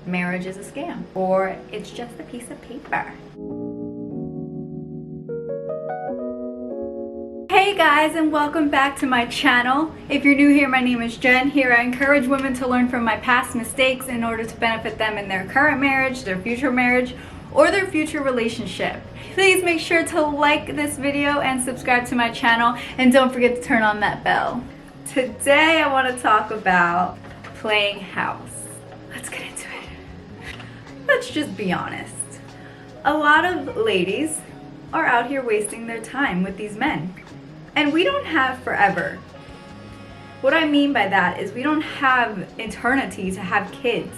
marriage is a scam, or it's just a piece of paper. Hey guys, and welcome back to my channel. If you're new here, my name is Jen. Here I encourage women to learn from my past mistakes in order to benefit them in their current marriage, their future marriage, or their future relationship. Please make sure to like this video and subscribe to my channel, and don't forget to turn on that bell. Today I want to talk about playing house. Let's get into it. Let's just be honest. A lot of ladies are out here wasting their time with these men. And we don't have forever. What I mean by that is we don't have eternity to have kids.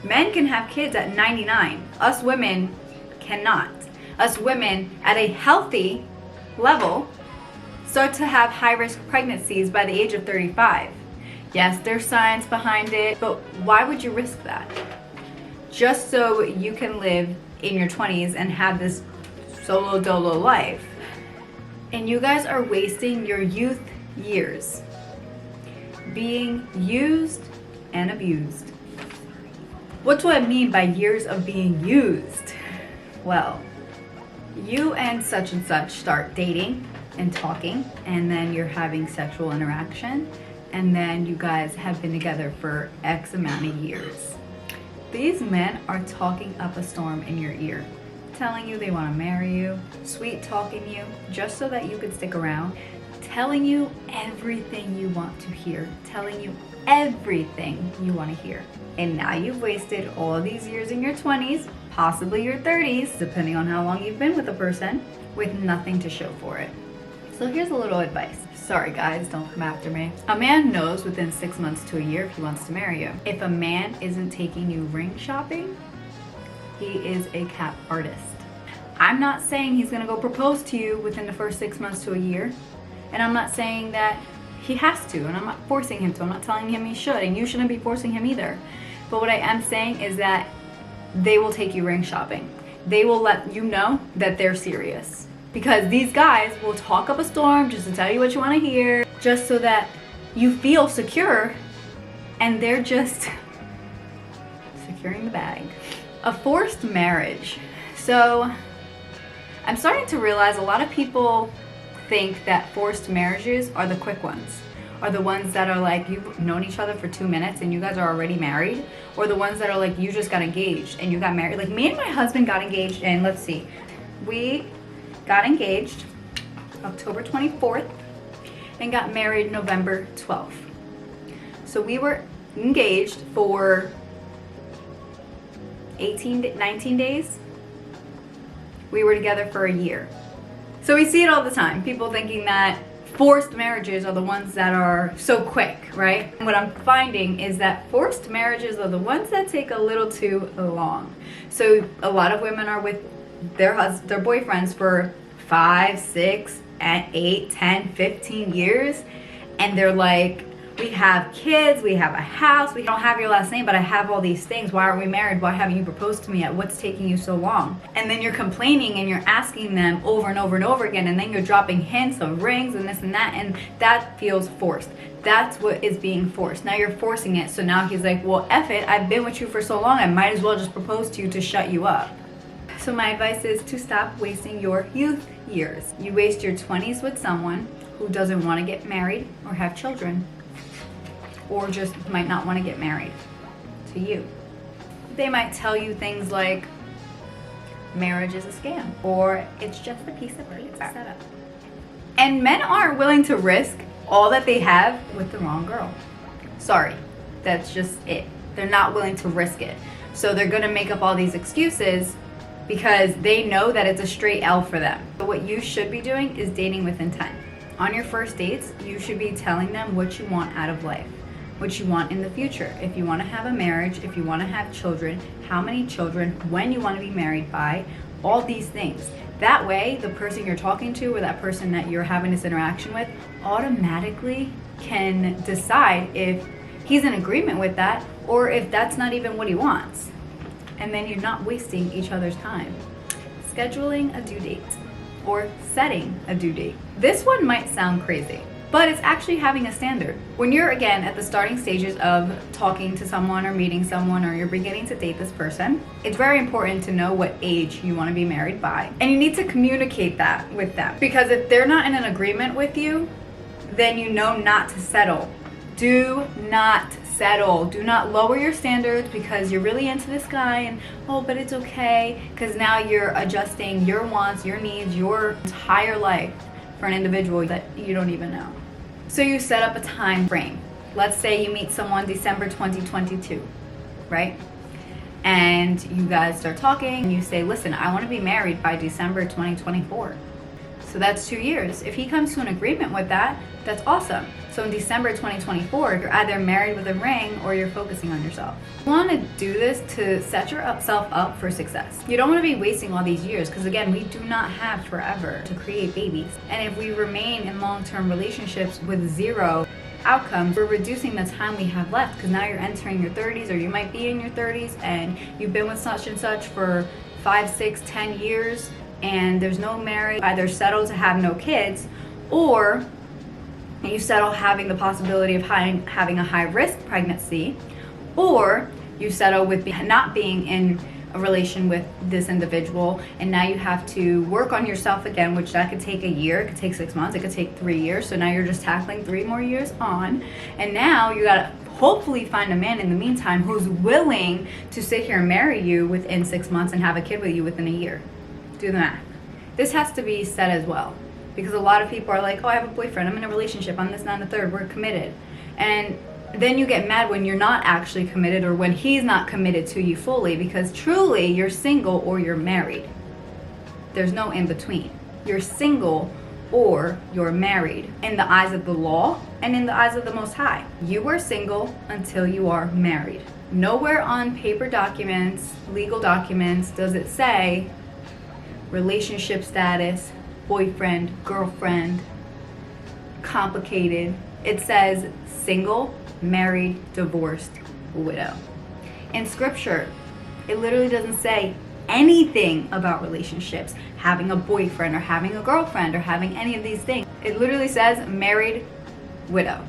Men can have kids at 99. Us women cannot. Us women at a healthy level start to have high-risk pregnancies by the age of 35. Yes, there's science behind it, but why would you risk that? Just so you can live in your 20s and have this solo dolo life. And you guys are wasting your youth years being used and abused. What do I mean by years of being used? Well, you and such start dating and talking, and then you're having sexual interaction, and then you guys have been together for X amount of years. These men are talking up a storm in your ear, telling you they want to marry you, sweet talking you just so that you could stick around, telling you everything you want to hear, telling you everything you want to hear. And now you've wasted all of these years in your 20s, possibly your 30s, depending on how long you've been with a person, with nothing to show for it. So here's a little advice. Sorry guys, don't come after me. A man knows within 6 months to a year if he wants to marry you. If a man isn't taking you ring shopping, he is a cap artist. I'm not saying he's gonna go propose to you within the first 6 months to a year. And I'm not saying that he has to, and I'm not forcing him to. I'm not telling him he should, and you shouldn't be forcing him either. But what I am saying is that they will take you ring shopping. They will let you know that they're serious. Because these guys will talk up a storm just to tell you what you wanna hear, just so that you feel secure, and they're just securing the bag. A forced marriage. So I'm starting to realize a lot of people think that forced marriages are the quick ones, are the ones that are like you've known each other for 2 minutes and you guys are already married, or the ones that are like you just got engaged and you got married. Like me and my husband got engaged, and let's see, we got engaged October 24th and got married November 12th. So we were engaged for 19 days. We were together for a year. So we see it all the time. People thinking that forced marriages are the ones that are so quick, right? And what I'm finding is that forced marriages are the ones that take a little too long. So a lot of women are with their boyfriends for 5, 6, 8, 10, 15 years. And they're like, we have kids, we have a house, we don't have your last name, but I have all these things. Why aren't we married? Why haven't you proposed to me yet? What's taking you so long? And then you're complaining and you're asking them over and over and over again, and then you're dropping hints of rings and this and that, and that feels forced. That's what is being forced. Now you're forcing it, so now he's like, well, F it, I've been with you for so long, I might as well just propose to you to shut you up. So my advice is to stop wasting your youth years. You waste your 20s with someone who doesn't want to get married or have children, or just might not want to get married to you. They might tell you things like, marriage is a scam, or it's just a piece of paper setup. And men aren't willing to risk all that they have with the wrong girl. Sorry, that's just it. They're not willing to risk it. So they're gonna make up all these excuses because they know that it's a straight L for them. But what you should be doing is dating with intent. On your first dates, you should be telling them what you want out of life, what you want in the future. If you want to have a marriage, if you want to have children, how many children, when you want to be married by, all these things. That way, the person you're talking to or that person that you're having this interaction with automatically can decide if he's in agreement with that or if that's not even what he wants. And then you're not wasting each other's time. Scheduling a due date or setting a due date. This one might sound crazy, but it's actually having a standard. When you're, again, at the starting stages of talking to someone or meeting someone, or you're beginning to date this person, it's very important to know what age you want to be married by. And you need to communicate that with them, because if they're not in an agreement with you, then you know not to settle. Do not settle. Do not lower your standards because you're really into this guy and, oh, but it's okay, because now you're adjusting your wants, your needs, your entire life for an individual that you don't even know. So you set up a time frame. Let's say you meet someone December 2022, right? And you guys start talking and you say, listen, I want to be married by December 2024. So that's 2 years. If he comes to an agreement with that, that's awesome. So in December 2024, you're either married with a ring or you're focusing on yourself. You want to do this to set yourself up for success. You don't want to be wasting all these years, because again, we do not have forever to create babies. And if we remain in long-term relationships with zero outcomes, we're reducing the time we have left, because now you're entering your 30s, or you might be in your 30s and you've been with such and such for 5, 6, 10 years and there's no marriage. Either settle to have no kids, or you settle having the possibility of having a high-risk pregnancy, or you settle with not being in a relation with this individual, and now you have to work on yourself again, which that could take a year, it could take 6 months, it could take 3 years. So now you're just tackling 3 more years on, and now you gotta hopefully find a man in the meantime who's willing to sit here and marry you within 6 months and have a kid with you within a year. Do the math. This has to be said as well, because a lot of people are like, oh, I have a boyfriend, I'm in a relationship, I'm this, that, and the third, we're committed. And then you get mad when you're not actually committed, or when he's not committed to you fully, because truly you're single or you're married. There's no in between. You're single or you're married in the eyes of the law and in the eyes of the Most High. You are single until you are married. Nowhere on paper documents, legal documents, does it say relationship status, boyfriend, girlfriend, complicated. It says single, married, divorced, widow. In scripture, it literally doesn't say anything about relationships, having a boyfriend or having a girlfriend or having any of these things. It literally says married, widow.